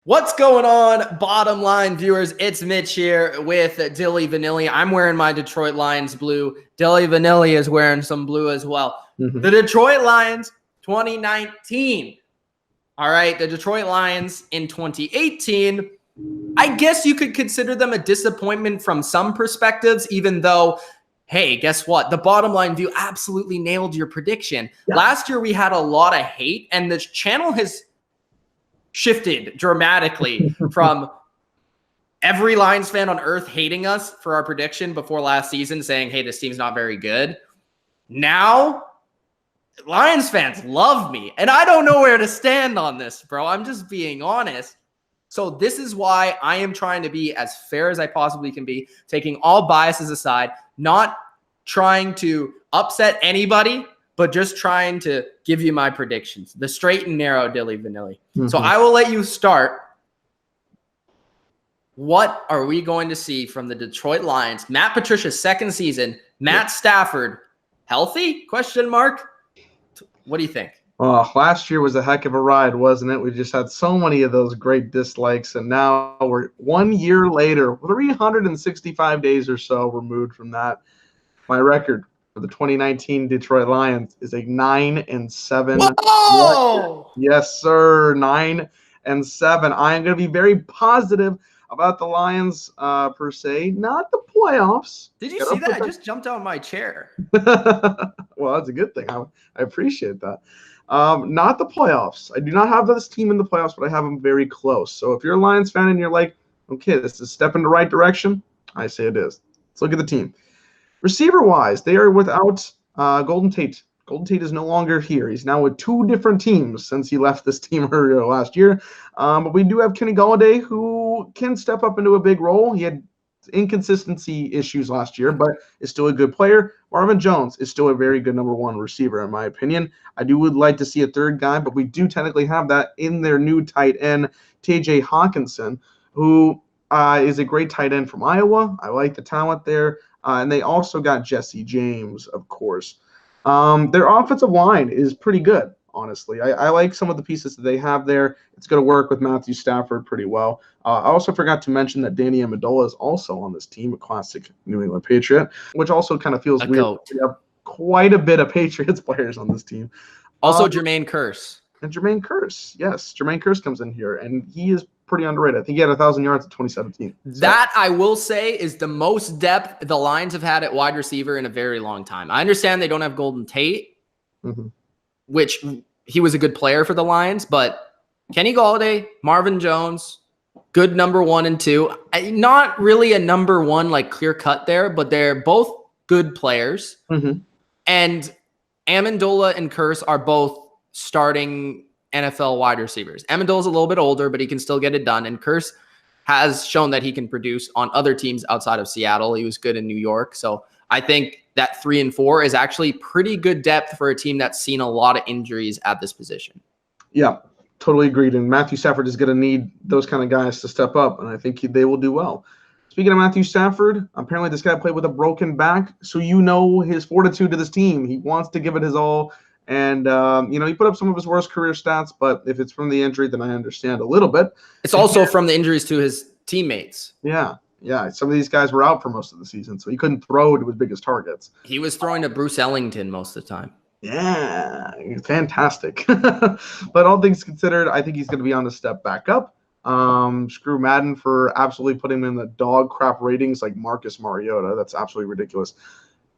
What's going on, bottom line viewers? It's Mitch here with Dilly Vanilli. I'm wearing my Detroit Lions blue. Dilly Vanilli is wearing some blue as well. The Detroit Lions 2019. All right, the Detroit Lions in 2018. I guess you could consider them a disappointment from some perspectives, even though, hey, guess what? The bottom line view absolutely nailed your prediction. Yeah. Last year, we had a lot of hate, and the channel has shifted dramatically from every Lions fan on earth hating us for our prediction before last season, saying, hey, this team's not very good. Now, Lions fans love me, and I don't know where to stand on this, bro. I'm just being honest. So this is why I am trying to be as fair as I possibly can be, taking all biases aside, not trying to upset anybody, but just trying to give you my predictions, the straight and narrow Dilly Vanilli. So I will let you start. What are we going to see from the Detroit Lions? Matt Patricia's second season, Matt Stafford, healthy? Question mark. What do you think? Oh, last year was a heck of a ride, wasn't it? We just had so many of those great dislikes, and now we're 1 year later, 365 days or so removed from that. My record for the 2019 Detroit Lions is a 9-7. Whoa! Yes, sir, 9-7. I am going to be very positive about the Lions per se, not the playoffs. Did you see that? I just jumped out of my chair. Well, that's a good thing. I appreciate that. Not the playoffs. I do not have this team in the playoffs, but I have them very close. So if you're a Lions fan and you're like, okay, this is a step in the right direction, I say it is. Let's look at the team. Receiver-wise, they are without Golden Tate. Golden Tate is no longer here. He's now with two different teams since he left this team earlier last year. But we do have Kenny Golladay, who can step up into a big role. He had inconsistency issues last year, but is still a good player. Marvin Jones is still a very good number one receiver, in my opinion. I would like to see a third guy, but we do technically have that in their new tight end, TJ Hawkinson, who is a great tight end from Iowa. I like the talent there. And they also got Jesse James, of course. Their offensive line is pretty good, honestly. I like some of the pieces that they have there. It's going to work with Matthew Stafford pretty well. I also forgot to mention that Danny Amendola is also on this team, a classic New England Patriot, which also kind of feels weird. We have quite a bit of Patriots players on this team. Also, Jermaine Kearse. And Jermaine Kearse, yes. Jermaine Kearse comes in here, and he is pretty underrated. I think he had 1,000 yards in 2017. So. That, I will say, is the most depth the Lions have had at wide receiver in a very long time. I understand they don't have Golden Tate, which he was a good player for the Lions, but Kenny Golladay, Marvin Jones, good number 1 and 2. Not really a number 1 like clear cut there, but they're both good players. And Amendola and Kearse are both starting NFL wide receivers. Amendola's a little bit older, but he can still get it done. And Kearse has shown that he can produce on other teams outside of Seattle. He was good in New York. So I think that 3 and 4 is actually pretty good depth for a team that's seen a lot of injuries at this position. Yeah, totally agreed. And Matthew Stafford is going to need those kind of guys to step up, and I think they will do well. Speaking of Matthew Stafford, apparently this guy played with a broken back, so you know his fortitude to this team. He wants to give it his all. And, he put up some of his worst career stats, but if it's from the injury, then I understand a little bit. It's also from the injuries to his teammates. Yeah. Some of these guys were out for most of the season, so he couldn't throw to his biggest targets. He was throwing to Bruce Ellington most of the time. Yeah, fantastic. But all things considered, I think he's going to be on the step back up. Screw Madden for absolutely putting him in the dog crap ratings like Marcus Mariota. That's absolutely ridiculous.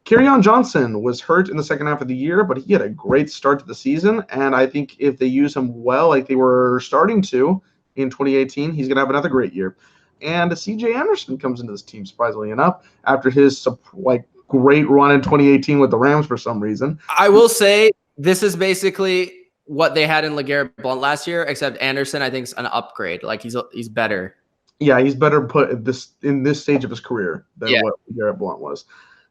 Kerryon Johnson was hurt in the second half of the year, but he had a great start to the season. And I think if they use him well, like they were starting to in 2018, he's going to have another great year. And CJ Anderson comes into this team, surprisingly enough, after his great run in 2018 with the Rams for some reason. I will say this is basically what they had in LeGarrette Blount last year, except Anderson, I think, is an upgrade. Like he's better. Yeah, he's better put in this stage of his career than what LeGarrette Blount was.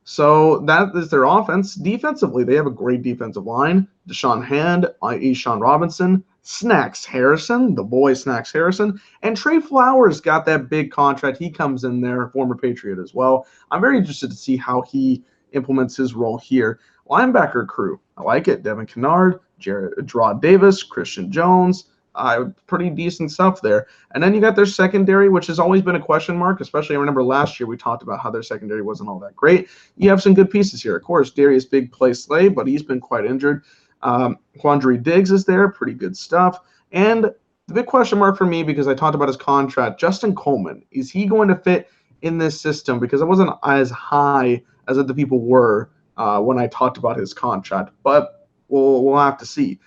So that is their offense. Defensively, they have a great defensive line. Deshaun Hand, Sean Robinson, Snacks Harrison, the boy Snacks Harrison, and Trey Flowers got that big contract. He comes in there, former Patriot as well. I'm very interested to see how he implements his role here. Linebacker crew, I like it. Devin Kennard, Gerard Davis, Christian Jones, Pretty decent stuff there. And then you got their secondary, which has always been a question mark, especially I remember last year we talked about how their secondary wasn't all that great. You have some good pieces here. Of course, Darius Big Play Slay, but he's been quite injured. Quandre Diggs is there, pretty good stuff. And the big question mark for me, because I talked about his contract, Justin Coleman, is he going to fit in this system? Because I wasn't as high as the people were when I talked about his contract, but we'll have to see.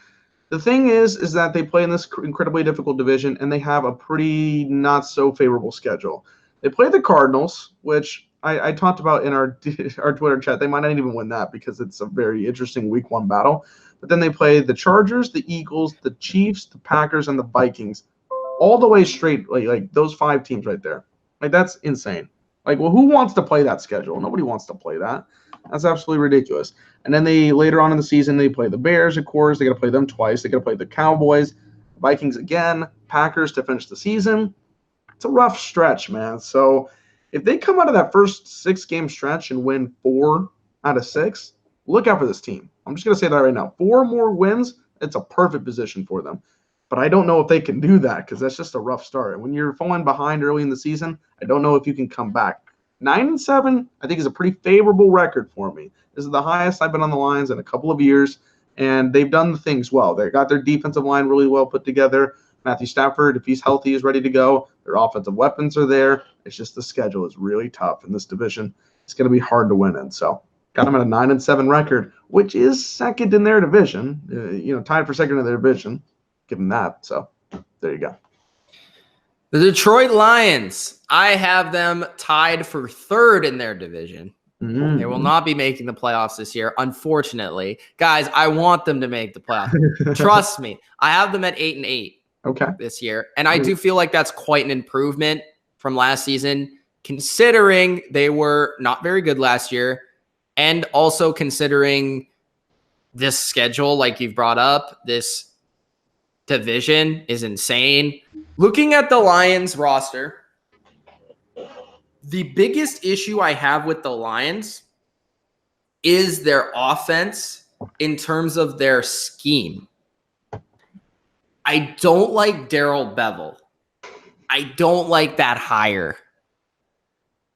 The thing is that they play in this incredibly difficult division, and they have a pretty not so favorable schedule. They play the Cardinals, which I talked about in our Twitter chat. They might not even win that because it's a very interesting Week 1 battle. But then they play the Chargers, the Eagles, the Chiefs, the Packers, and the Vikings, all the way straight. Like those 5 teams right there. Like that's insane. Like, well, who wants to play that schedule? Nobody wants to play that. That's absolutely ridiculous. And then later on in the season, they play the Bears, of course. They got to play them twice. They got to play the Cowboys, Vikings again, Packers to finish the season. It's a rough stretch, man. So if they come out of that first 6-game stretch and win 4 out of 6, look out for this team. I'm just going to say that right now. 4 more wins, it's a perfect position for them. But I don't know if they can do that because that's just a rough start. And when you're falling behind early in the season, I don't know if you can come back. 9-7, I think, is a pretty favorable record for me. This is the highest I've been on the Lions in a couple of years, and they've done the things well. They got their defensive line really well put together. Matthew Stafford, if he's healthy, is ready to go. Their offensive weapons are there. It's just the schedule is really tough in this division. It's going to be hard to win in. So got them at a 9-7 record, which is second in their division. Tied for second in their division. Give them that. So there you go. The Detroit Lions, I have them tied for 3rd in their division. Mm-hmm. They will not be making the playoffs this year, unfortunately. Guys, I want them to make the playoffs. Trust me. I have them at 8-8 this year. And I do feel like that's quite an improvement from last season, considering they were not very good last year, and also considering this schedule, like you've brought up, this division is insane. Looking at the Lions roster, the biggest issue I have with the Lions is their offense in terms of their scheme. I don't like Darrell Bevel. I don't like that hire.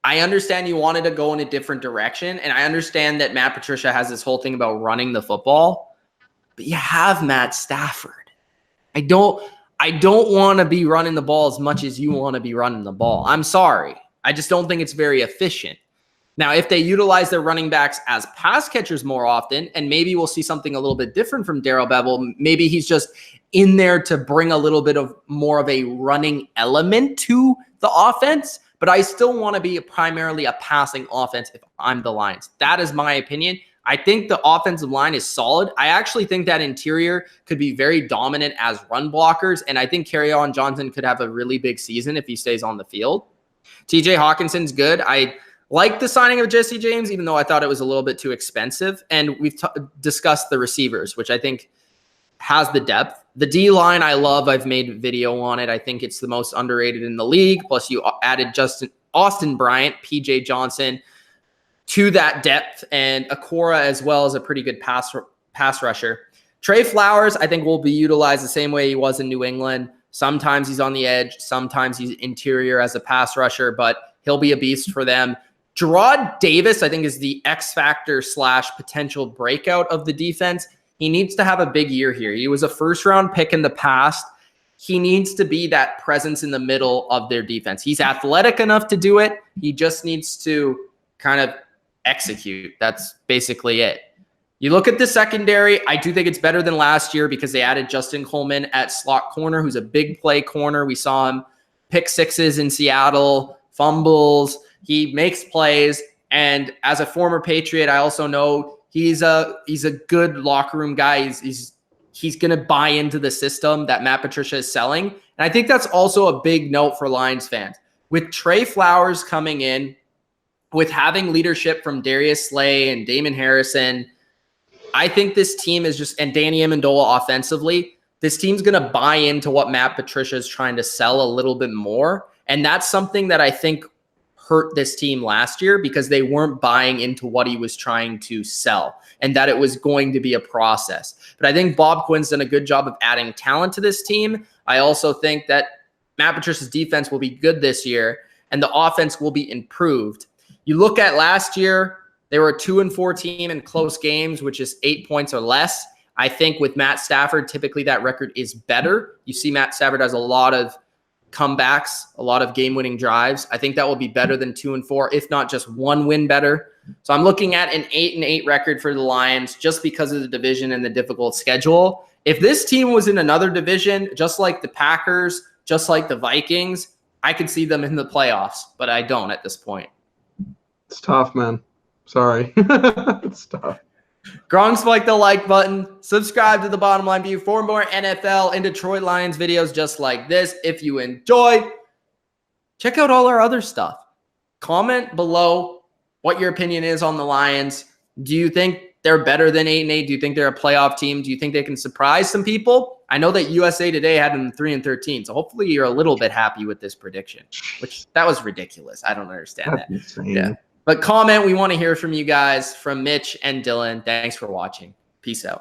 I understand you wanted to go in a different direction, and I understand that Matt Patricia has this whole thing about running the football, but you have Matt Stafford. I don't want to be running the ball as much as you want to be running the ball. I'm sorry. I just don't think it's very efficient. Now, if they utilize their running backs as pass catchers more often, and maybe we'll see something a little bit different from Darrell Bevel, maybe he's just in there to bring a little bit of more of a running element to the offense, but I still want to be primarily a passing offense if I'm the Lions. That is my opinion. I think the offensive line is solid. I actually think that interior could be very dominant as run blockers, and I think Kerryon Johnson could have a really big season if he stays on the field. TJ Hawkinson's good. I like the signing of Jesse James, even though I thought it was a little bit too expensive. And we've discussed the receivers, which I think has the depth. The D-line I love. I've made video on it. I think it's the most underrated in the league. Plus you added Austin Bryant, PJ Johnson to that depth, and Okora as well as a pretty good pass rusher. Trey Flowers, I think, will be utilized the same way he was in New England. Sometimes he's on the edge. Sometimes he's interior as a pass rusher, but he'll be a beast for them. Gerard Davis, I think, is the X factor / potential breakout of the defense. He needs to have a big year here. He was a first-round pick in the past. He needs to be that presence in the middle of their defense. He's athletic enough to do it. He just needs to kind of execute. That's basically it. You look at the secondary, I do think it's better than last year because they added Justin Coleman at slot corner, who's a big play corner. We saw him pick 6s in Seattle, fumbles. He makes plays. And as a former Patriot, I also know he's a good locker room guy. He's going to buy into the system that Matt Patricia is selling. And I think that's also a big note for Lions fans. With Trey Flowers coming in, with having leadership from Darius Slay and Damon Harrison, I think this team is just, and Danny Amendola offensively, this team's going to buy into what Matt Patricia is trying to sell a little bit more. And that's something that I think hurt this team last year because they weren't buying into what he was trying to sell and that it was going to be a process. But I think Bob Quinn's done a good job of adding talent to this team. I also think that Matt Patricia's defense will be good this year and the offense will be improved. You look at last year, they were a 2-4 team in close games, which is 8 points or less. I think with Matt Stafford, typically that record is better. You see Matt Stafford has a lot of comebacks, a lot of game-winning drives. I think that will be better than 2-4, if not just one win better. So I'm looking at an 8-8 record for the Lions just because of the division and the difficult schedule. If this team was in another division, just like the Packers, just like the Vikings, I could see them in the playoffs, but I don't at this point. It's tough, man. Sorry. It's tough. Gronk spike the like button. Subscribe to the Bottom Line View for more NFL and Detroit Lions videos just like this. If you enjoyed, check out all our other stuff. Comment below what your opinion is on the Lions. Do you think they're better than 8-8? Do you think they're a playoff team? Do you think they can surprise some people? I know that USA Today had them 3-13, so hopefully you're a little bit happy with this prediction, which that was ridiculous. I don't understand that. Insane. Yeah. But comment. We want to hear from you guys, from Mitch and Dylan. Thanks for watching. Peace out.